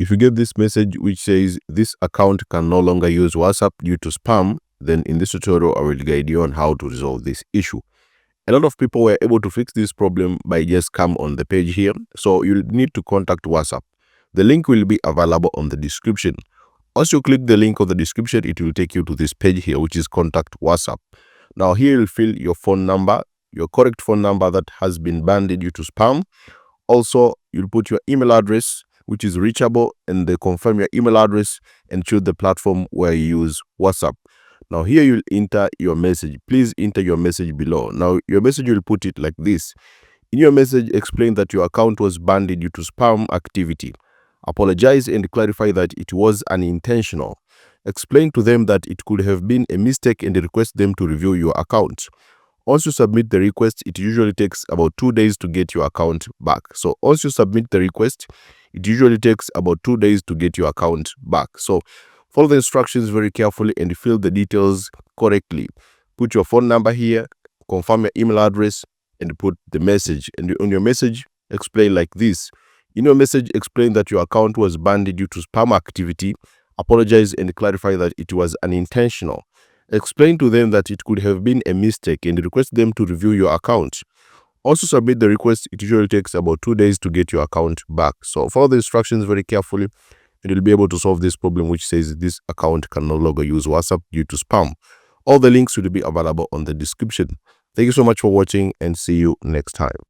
If you get this message which says this account can no longer use WhatsApp due to spam, then in this tutorial I will guide you on how to resolve this issue. A lot of people were able to fix this problem by just come on the page here. So you'll need to contact WhatsApp. The link will be available on the description. Once you click the link on the description, it will take you to this page here, which is contact WhatsApp. Now here you'll fill your phone number, your correct phone number that has been banned due to spam. Also, you'll put your email address, which is reachable, and they confirm your email address and choose the platform where you use WhatsApp. Now here you'll enter your message. Please enter your message below. Now your message will put it like this. In your message, explain that your account was banned due to spam activity. Apologize and clarify that it was unintentional. Explain to them that it could have been a mistake and request them to review your account. Once you submit the request, it usually takes about 2 days to get your account back. So once you submit the request, it usually takes about 2 days to get your account back. So follow the instructions very carefully and fill the details correctly. Put your phone number here, confirm your email address, and put the message. And on your message, explain like this. In your message, explain that your account was banned due to spam activity. Apologize and clarify that it was unintentional. Explain to them that it could have been a mistake and request them to review your account. Also submit the request. It usually takes about 2 days to get your account back. So follow the instructions very carefully and you'll be able to solve this problem which says this account can no longer use WhatsApp due to spam. All the links will be available on the description. Thank you so much for watching and see you next time.